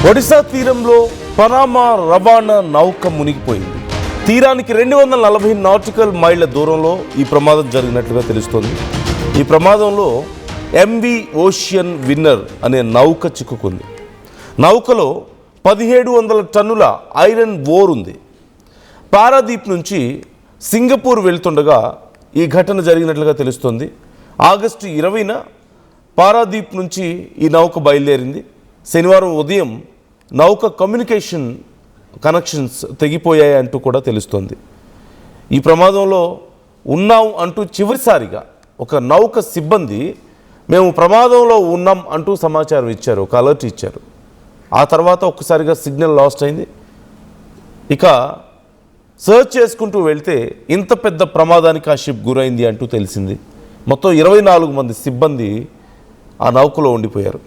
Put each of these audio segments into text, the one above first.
ఒడిశా తీరంలో పనామా రవాణా నౌక మునిగిపోయింది. తీరానికి 240 నాటికల్ మైళ్ళ దూరంలో ఈ ప్రమాదం జరిగినట్లుగా తెలుస్తోంది. ఈ ప్రమాదంలో ఎంవి ఓషియన్ విన్నర్ అనే నౌక చిక్కుకుంది. నౌకలో 1700 టన్నుల ఐరన్ ఓర్ ఉంది. పారాదీప్ నుంచి సింగపూర్ వెళ్తుండగా ఈ ఘటన జరిగినట్లుగా తెలుస్తోంది. ఆగస్టు 20న పారాదీప్ నుంచి ఈ నౌక బయలుదేరింది. శనివారం ఉదయం నౌక కమ్యూనికేషన్ కనెక్షన్స్ తెగిపోయాయి అంటూ కూడా తెలుస్తోంది. ఈ ప్రమాదంలో ఉన్నాం అంటూ చివరిసారిగా ఒక నౌక సిబ్బంది మేము ప్రమాదంలో ఉన్నాం అంటూ సమాచారం ఇచ్చారు, ఒక అలర్ట్ ఇచ్చారు. ఆ తర్వాత ఒక్కసారిగా సిగ్నల్ లాస్ట్ అయింది. ఇక సర్చ్ చేసుకుంటూ వెళ్తే ఇంత పెద్ద ప్రమాదానికి ఆ షిప్ గురైంది అంటూ తెలిసింది. మొత్తం 24 మంది సిబ్బంది ఆ నౌకలో ఉండిపోయారు.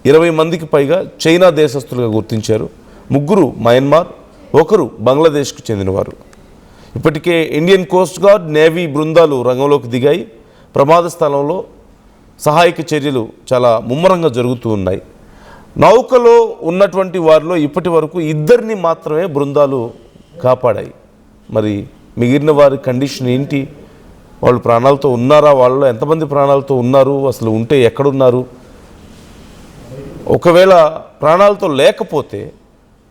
20 మందికి పైగా చైనా దేశస్తులుగా గుర్తించారు. 3 మయన్మార్, 1 బంగ్లాదేశ్కు చెందినవారు. ఇప్పటికే ఇండియన్ కోస్ట్ గార్డ్, నేవీ బృందాలు రంగంలోకి దిగాయి. ప్రమాద స్థలంలో సహాయక చర్యలు చాలా ముమ్మరంగా జరుగుతూ ఉన్నాయి. నౌకలో ఉన్నటువంటి వారిలో ఇప్పటి వరకు 2 మాత్రమే బృందాలు కాపాడాయి. మరి మిగిలిన వారి కండిషన్ ఏంటి? వాళ్ళు ప్రాణాలతో ఉన్నారా? వాళ్ళలో ఎంతమంది ప్రాణాలతో ఉన్నారు? అసలు ఉంటే ఎక్కడున్నారు? ఒకవేళ ప్రాణాలతో లేకపోతే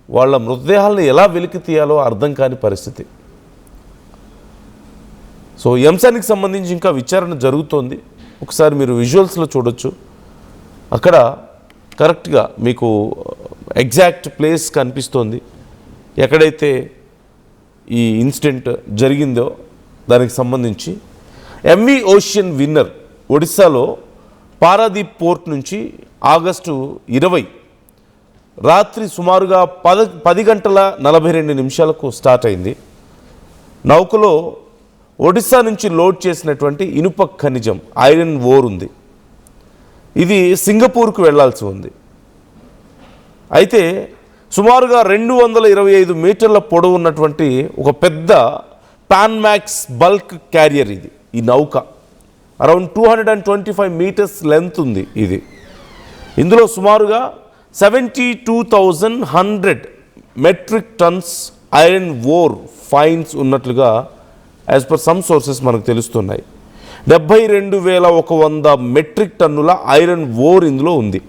వాళ్ళ మృతదేహాలను ఎలా వెలికి తీయాలో అర్థం కాని పరిస్థితి. సో ఈ అంశానికి సంబంధించి ఇంకా విచారణ జరుగుతోంది. ఒకసారి మీరు విజువల్స్లో చూడొచ్చు. అక్కడ కరెక్ట్గా మీకు ఎగ్జాక్ట్ ప్లేస్ కనిపిస్తోంది. ఎక్కడైతే ఈ ఇన్సిడెంట్ జరిగిందో దానికి సంబంధించి ఎంవి ఓషియన్ విన్నర్ ఒడిశాలో పారాదీప్ పోర్ట్ నుంచి ఆగస్టు 20 రాత్రి సుమారుగా 10 గంటల 42 నిమిషాలకు స్టార్ట్ అయింది. నౌకలో ఒడిశా నుంచి లోడ్ చేసినటువంటి ఇనుప ఖనిజం ఐరన్ ఓర్ ఉంది. ఇది సింగపూర్కు వెళ్లాల్సి ఉంది. అయితే సుమారుగా 225 మీటర్ల పొడవు ఉన్నటువంటి ఒక పెద్ద పాన్మాక్స్ బల్క్ క్యారియర్ ఇది. ఈ నౌక అరౌండ్ 225 మీటర్స్ లెంత్ ఉంది. ఇది ఇందులో సుమారుగా 72,100 metric tons iron ore fines ఉన్నట్లుగా యాజ్ పర్ సమ్ సోర్సెస్ మనకు తెలుస్తున్నాయి. 72,100 మెట్రిక్ టన్నుల ఐరన్ ఓర్ ఇందులో ఉంది.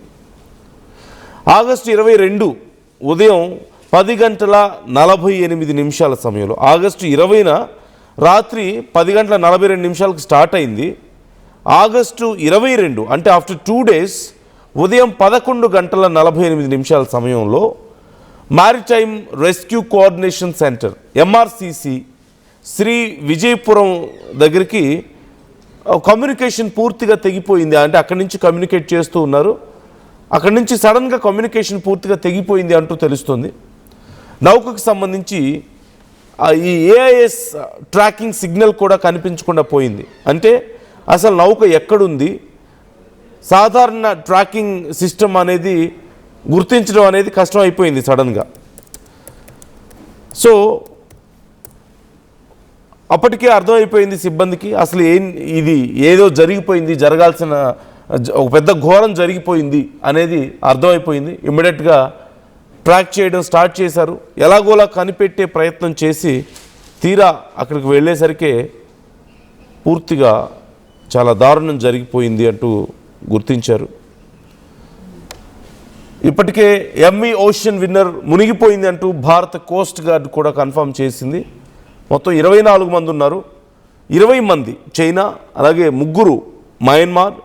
ఆగస్టు 22 ఉదయం 10 గంటల 48 నిమిషాల సమయంలో, ఆగస్టు 20న రాత్రి 10 గంటల 42 నిమిషాలకు స్టార్ట్ అయింది. ఆగస్టు 22 అంటే ఆఫ్టర్ 2 days ఉదయం 11 గంటల 48 నిమిషాల సమయంలో maritime rescue coordination centre MRCC Sri Vijayapuram దగ్గరికి కమ్యూనికేషన్ పూర్తిగా తెగిపోయింది. అంటే అక్కడి నుంచి కమ్యూనికేట్ చేస్తూ ఉన్నారు. అక్కడి నుంచి సడన్గా కమ్యూనికేషన్ పూర్తిగా తెగిపోయింది అంటూ తెలుస్తుంది. నౌకకు సంబంధించి ఈ ఏఐఎస్ ట్రాకింగ్ సిగ్నల్ కూడా కనిపించకుండా పోయింది. అంటే అసలు నౌక ఎక్కడుంది, సాధారణ ట్రాకింగ్ సిస్టమ్ అనేది గుర్తించడం అనేది కష్టం అయిపోయింది సడన్గా. సో అప్పటికే అర్థమైపోయింది సిబ్బందికి అసలు ఇది ఏదో జరిగిపోయింది, జరగాల్సిన ఒక పెద్ద ఘోరం జరిగిపోయింది అనేది అర్థమైపోయింది. ఇమ్మీడియట్గా ట్రాక్ చేయడం స్టార్ట్ చేశారు. ఎలాగోలా కనిపెట్టే ప్రయత్నం చేసి తీరా అక్కడికి వెళ్ళేసరికి పూర్తిగా చాలా దారుణం జరిగిపోయింది అంటూ గుర్తించారు. ఇప్పటికే ఎంవి ఓషియన్ విన్నర్ మునిగిపోయింది అంటూ భారత కోస్ట్ గార్డ్ కూడా కన్ఫర్మ్ చేసింది. మొత్తం 24 మంది ఉన్నారు. 20 మంది చైనా, అలాగే 3 మయన్మార్,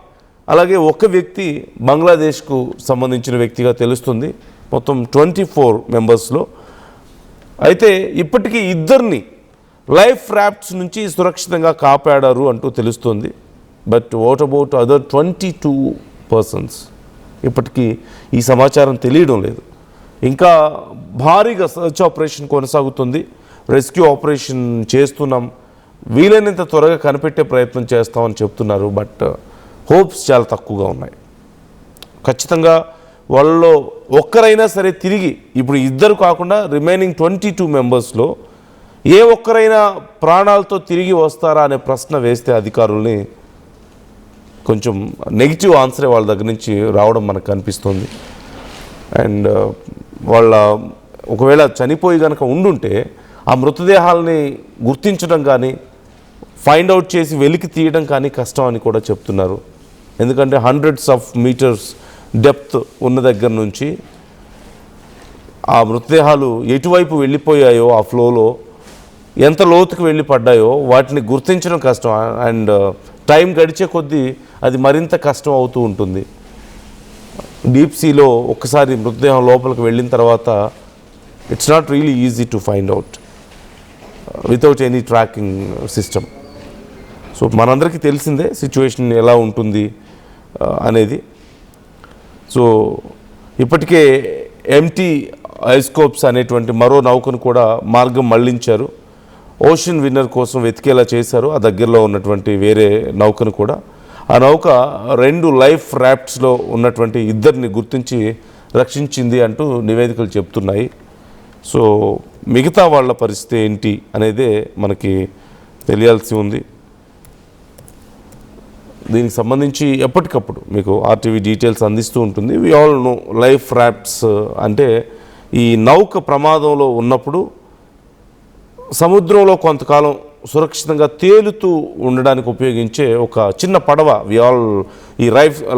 అలాగే 1 వ్యక్తి బంగ్లాదేశ్కు సంబంధించిన వ్యక్తిగా తెలుస్తుంది. మొత్తం 24 మెంబర్స్లో. అయితే ఇప్పటికీ 2 లైఫ్ రాఫ్ట్స్ నుంచి సురక్షితంగా కాపాడారు అంటూ తెలుస్తుంది. But what about other 22 persons? ఇప్పటికీ ఈ సమాచారం తెలియడం లేదు. ఇంకా భారీగా సర్చ్ ఆపరేషన్ కొనసాగుతుంది. రెస్క్యూ ఆపరేషన్ చేస్తున్నాం, వీలైనంత త్వరగా కనిపెట్టే ప్రయత్నం చేస్తామని చెప్తున్నారు. బట్ హోప్స్ చాలా తక్కువగా ఉన్నాయి. ఖచ్చితంగా వాళ్ళలో ఒక్కరైనా సరే తిరిగి, ఇప్పుడు 2 కాకుండా రిమైనింగ్ 22 మెంబర్స్లో ఏ ఒక్కరైనా ప్రాణాలతో తిరిగి వస్తారా అనే ప్రశ్న వేస్తే అధికారుల్ని కొంచెం నెగిటివ్ ఆన్సరే వాళ్ళ దగ్గర నుంచి రావడం మనకు కనిపిస్తుంది. అండ్ వాళ్ళ ఒకవేళ చనిపోయి కనుక ఉండుంటే ఆ మృతదేహాలని గుర్తించడం కానీ ఫైండ్ అవుట్ చేసి వెలికి తీయడం కానీ కష్టం అని కూడా చెప్తున్నారు. ఎందుకంటే హండ్రెడ్స్ ఆఫ్ మీటర్స్ డెప్త్ ఉన్న దగ్గర నుంచి ఆ మృతదేహాలు ఎటువైపు వెళ్ళిపోయాయో ఆ ఫ్లోలో ఎంత లోతుకు వెళ్ళి పడ్డాయో వాటిని గుర్తించడం కష్టం. అండ్ టైం గడిచే కొద్దీ అది మరింత కష్టం అవుతూ ఉంటుంది. డీప్ సీలో ఒక్కసారి మృతదేహం లోపలికి వెళ్ళిన తర్వాత it's not really easy to find out without any tracking system. So మనందరికీ తెలిసిందే సిచ్యువేషన్ ఎలా ఉంటుంది అనేది. సో ఇప్పటికే ఎంటీ ఐస్కోప్స్ అనేటువంటి మరో నౌకను కూడా మార్గం మళ్లించారు. ఓషన్ విన్నర్ కోసం వెతికేలా చేశారు ఆ దగ్గరలో ఉన్నటువంటి వేరే నౌకను కూడా. ఆ నౌక 2 లైఫ్ రాఫ్ట్స్లో ఉన్నటువంటి ఇద్దరిని గుర్తించి రక్షించింది అంటూ నివేదికలు చెప్తున్నాయి. సో మిగతా వాళ్ళ పరిస్థితి ఏంటి అనేదే మనకి తెలియాల్సి ఉంది. దీనికి సంబంధించి ఎప్పటికప్పుడు మీకు ఆర్టీవీ డీటెయిల్స్ అందిస్తూ ఉంటుంది. వి ఆల్ నో లైఫ్ రాఫ్ట్స్ అంటే ఈ నౌక ప్రమాదంలో ఉన్నప్పుడు సముద్రంలో కొంతకాలం సురక్షితంగా తేలుతూ ఉండడానికి ఉపయోగించే ఒక చిన్న పడవ. వి ఆల్ ఈ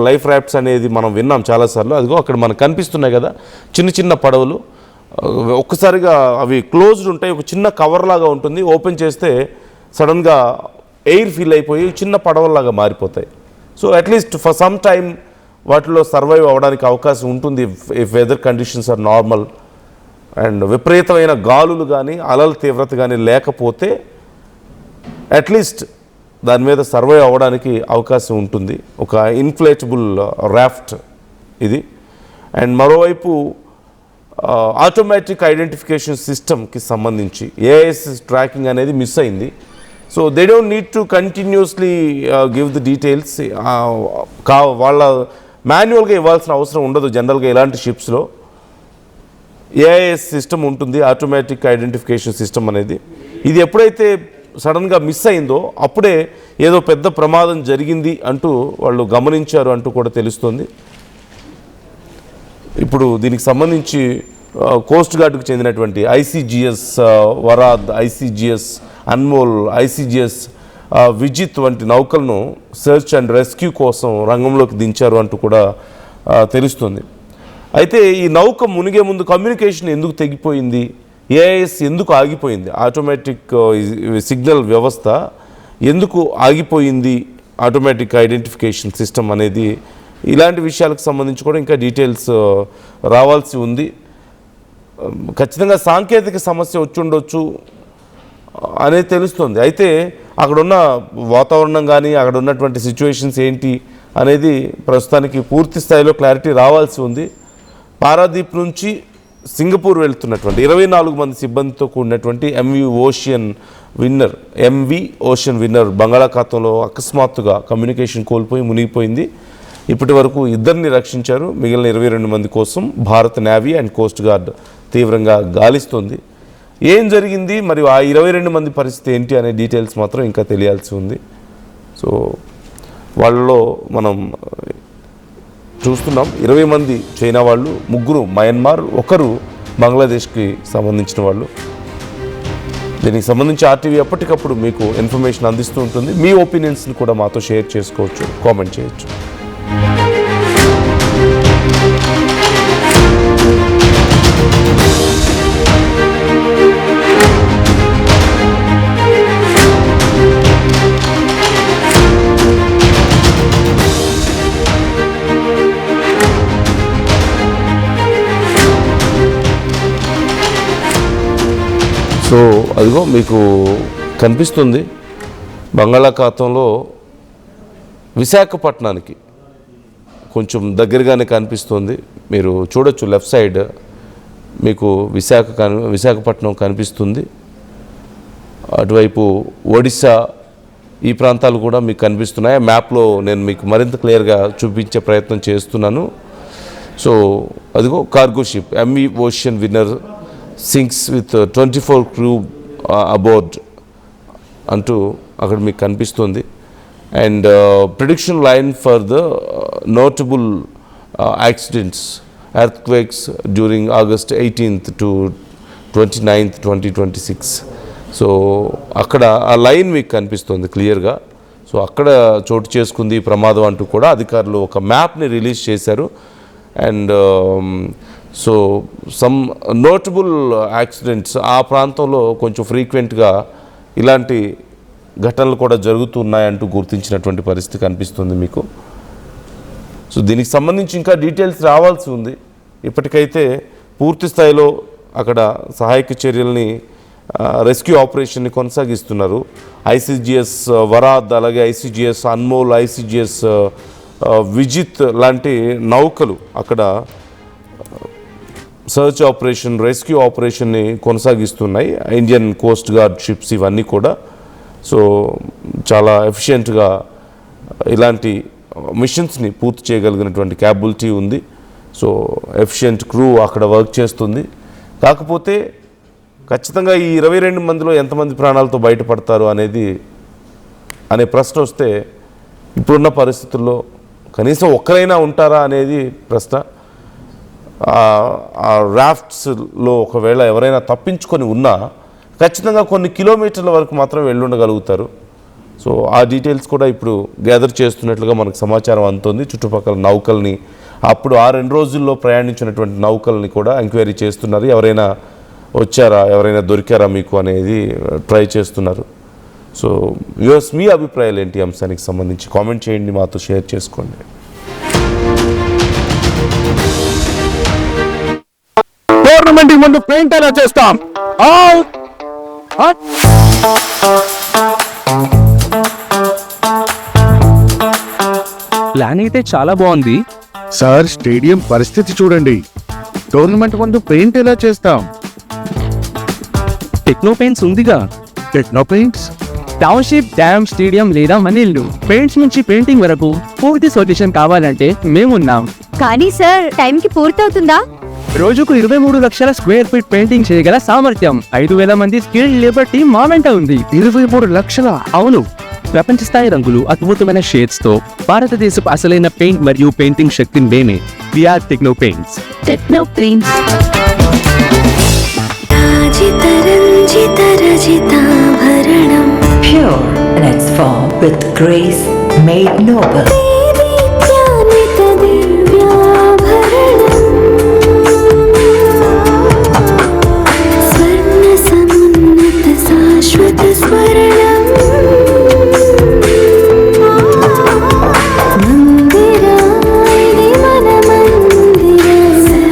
లైఫ్ రాఫ్ట్స్ అనేది మనం విన్నాం చాలాసార్లు. అదిగో అక్కడ మనకు కనిపిస్తున్నాయి కదా చిన్న చిన్న పడవలు. ఒక్కసారిగా అవి క్లోజ్డ్ ఉంటాయి, ఒక చిన్న కవర్ లాగా ఉంటుంది. ఓపెన్ చేస్తే సడన్గా ఎయిర్ ఫిల్ అయిపోయి చిన్న పడవలాగా మారిపోతాయి. So at least for some time వాటిలో సర్వైవ్ అవ్వడానికి అవకాశం ఉంటుంది if weather conditions are normal and విపరీతమైన గాలులు కానీ అలల తీవ్రత కానీ లేకపోతే అట్లీస్ట్ దాని మీద సర్వైవ్ అవ్వడానికి అవకాశం ఉంటుంది. ఒక ఇన్ఫ్లేటబుల్ రాఫ్ట్ ఇది. అండ్ మరోవైపు ఆటోమేటిక్ ఐడెంటిఫికేషన్ సిస్టమ్కి సంబంధించి ఏఐఎస్ ట్రాకింగ్ అనేది మిస్ అయింది. So they don't need to continuously give the details. వాళ్ళ మాన్యువల్గా ఇవ్వాల్సిన అవసరం ఉండదు జనరల్గా ఇలాంటి షిప్స్లో. ఏఐఎస్ సిస్టమ్ ఉంటుంది, ఆటోమేటిక్ ఐడెంటిఫికేషన్ సిస్టమ్ అనేది. ఇది ఎప్పుడైతే సడన్గా మిస్ అయిందో అప్పుడే ఏదో పెద్ద ప్రమాదం జరిగింది అంటూ వాళ్ళు గమనించారు అంటూ కూడా తెలుస్తుంది. ఇప్పుడు దీనికి సంబంధించి కోస్ట్ గార్డుకు చెందినటువంటి ICGS Varad, ICGS Anmol, ICGS Vijit వంటి నౌకలను సెర్చ్ అండ్ రెస్క్యూ కోసం రంగంలోకి దించారు అంటూ కూడా తెలుస్తుంది. అయితే ఈ నౌక మునిగే ముందు కమ్యూనికేషన్ ఎందుకు తెగిపోయింది, ఏఐఎస్ ఎందుకు ఆగిపోయింది, ఆటోమేటిక్ సిగ్నల్ వ్యవస్థ ఎందుకు ఆగిపోయింది, ఆటోమేటిక్ ఐడెంటిఫికేషన్ సిస్టమ్ అనేది, ఇలాంటి విషయాలకు సంబంధించి కూడా ఇంకా డీటెయిల్స్ రావాల్సి ఉంది. ఖచ్చితంగా సాంకేతిక సమస్య వచ్చి ఉండొచ్చు అనేది తెలుస్తుంది. అయితే అక్కడున్న వాతావరణం కానీ అక్కడ ఉన్నటువంటి సిచ్యువేషన్స్ ఏంటి అనేది ప్రస్తుతానికి పూర్తి స్థాయిలో క్లారిటీ రావాల్సి ఉంది. పారాదీప్ నుంచి సింగపూర్ వెళ్తున్నటువంటి 24 మంది సిబ్బందితో కూడినటువంటి ఎంవి ఓషన్ విన్నర్ బంగాళాఖాతంలో అకస్మాత్తుగా కమ్యూనికేషన్ కోల్పోయి మునిగిపోయింది. ఇప్పటి వరకు 2ని రక్షించారు. మిగిలిన 22 మంది కోసం భారత నేవీ అండ్ కోస్ట్ గార్డ్ తీవ్రంగా గాలిస్తుంది. ఏం జరిగింది మరియు ఆ 22 మంది పరిస్థితి ఏంటి అనే డీటెయిల్స్ మాత్రం ఇంకా తెలియాల్సి ఉంది. సో వాళ్ళలో మనం చూస్తున్నాం 20 మంది చైనా వాళ్ళు, 3 మయన్మార్, 1 బంగ్లాదేశ్కి సంబంధించిన వాళ్ళు. దీనికి సంబంధించి ఆర్టీవీ ఎప్పటికప్పుడు మీకు ఇన్ఫర్మేషన్ అందిస్తూ ఉంటుంది. మీ ఒపీనియన్స్ని కూడా మాతో షేర్ చేసుకోవచ్చు, కామెంట్ చేయొచ్చు. సో అదిగో మీకు కనిపిస్తుంది బంగాళాఖాతంలో విశాఖపట్నానికి కొంచెం దగ్గరగానే కనిపిస్తుంది. మీరు చూడొచ్చు లెఫ్ట్ సైడ్ మీకు విశాఖపట్నం కనిపిస్తుంది. అటువైపు ఒడిశా ఈ ప్రాంతాలు కూడా మీకు కనిపిస్తున్నాయి. మ్యాప్లో నేను మీకు మరింత క్లియర్గా చూపించే ప్రయత్నం చేస్తున్నాను. సో అదిగో cargo ship MV ocean winner sinks with 24 crew aboard అంటూ అక్కడ మీకు కనిపిస్తుంది. And prediction line for the notable accidents earthquakes during August 18th to 29th, 2026. So అక్కడ ఆ లైన్ మీకు కనిపిస్తుంది క్లియర్గా. సో అక్కడ చోటు చేసుకుంది ఈ ప్రమాదం అంటూ కూడా అధికారులు ఒక మ్యాప్ని రిలీజ్ చేశారు. And so some notable accidents ఆ ప్రాంతంలో కొంచెం ఫ్రీక్వెంట్గా ఇలాంటి ఘటనలు కూడా జరుగుతున్నాయంటూ గుర్తించినటువంటి పరిస్థితి కనిపిస్తుంది మీకు. సో దీనికి సంబంధించి ఇంకా డీటెయిల్స్ రావాల్సి ఉంది. ఇప్పటికైతే పూర్తి స్థాయిలో అక్కడ సహాయక చర్యల్ని రెస్క్యూ ఆపరేషన్ని కొనసాగిస్తున్నారు. ఐసీజీఎస్ వరాద్, అలాగే ఐసీజీఎస్ అన్మోల్, ఐసీజీఎస్ విజిత్ లాంటి నౌకలు అక్కడ సర్చ్ ఆపరేషన్, రెస్క్యూ ఆపరేషన్ని కొనసాగిస్తున్నాయి. ఇండియన్ కోస్ట్ గార్డ్ షిప్స్ ఇవన్నీ కూడా. సో చాలా ఎఫిషియెంట్గా ఇలాంటి మిషన్స్ని పూర్తి చేయగలిగినటువంటి క్యాపబిలిటీ ఉంది. సో ఎఫిషియెంట్ క్రూ అక్కడ వర్క్ చేస్తుంది. కాకపోతే ఖచ్చితంగా ఈ 22 మందిలో ఎంతమంది ప్రాణాలతో బయటపడతారు అనే ప్రశ్న వస్తే ఇప్పుడున్న పరిస్థితుల్లో కనీసం ఒక్కరైనా ఉంటారా అనేది ప్రశ్న. ఆ రాఫ్ట్స్లో ఒకవేళ ఎవరైనా తప్పించుకొని ఉన్నా ఖచ్చితంగా కొన్ని కిలోమీటర్ల వరకు మాత్రం వెళ్ళుండగలుగుతారు. సో ఆ డీటెయిల్స్ కూడా ఇప్పుడు గ్యాదర్ చేస్తున్నట్లుగా మనకు సమాచారం అందుతుంది. చుట్టుపక్కల నౌకల్ని, అప్పుడు ఆ 2 రోజుల్లో ప్రయాణించినటువంటి నౌకల్ని కూడా ఎంక్వైరీ చేస్తున్నారు. ఎవరైనా వచ్చారా, ఎవరైనా దొరికారా మీకు అనేది ట్రై చేస్తున్నారు. సో యూఎస్ మీ అభిప్రాయాలు ఏంటి అంశానికి సంబంధించి కామెంట్ చేయండి, మాతో షేర్ చేసుకోండి. గవర్నమెంట్ ముందు పెయింట్ ఎలా చేస్తాం? ప్లాన్ అయితే చాలా బాగుంది సార్, స్టేడియం పరిస్థితి చూడండి. టోర్నమెంట్ ముందు పెయింట్ ఎలా చేస్తాం? టెక్నో పెయింట్స్ ఉందిగా. Techno paints, township, dam, stadium లేదా మనీళ్ళు, పెయింట్స్ నుంచి పెయింటింగ్ వరకు పూర్తి సొల్యూషన్ కావాలంటే మేమున్నాం. కానీ సార్, టైంకి పూర్తవుతుందా? రోజుకు 23 లక్షల స్క్వేర్ ఫీట్ పెయింటింగ్ చేయగల సామర్థ్యం, 5,000 మంది స్కిల్డ్ లేబర్ టీమ్ మా వెంట ఉంది. 23 లక్షల? అవును, ప్రపంచ స్థాయి రంగులు, అద్భుతమైన షేడ్స్ తో భారతదేశపు అసలైన పెయింట్ మరియు పెయింటింగ్ శక్తిని మేమే. We are techno paints. Techno paints. Pure in its form with grace made noble.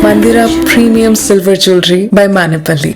Mandira Premium Silver Jewelry by Manipali.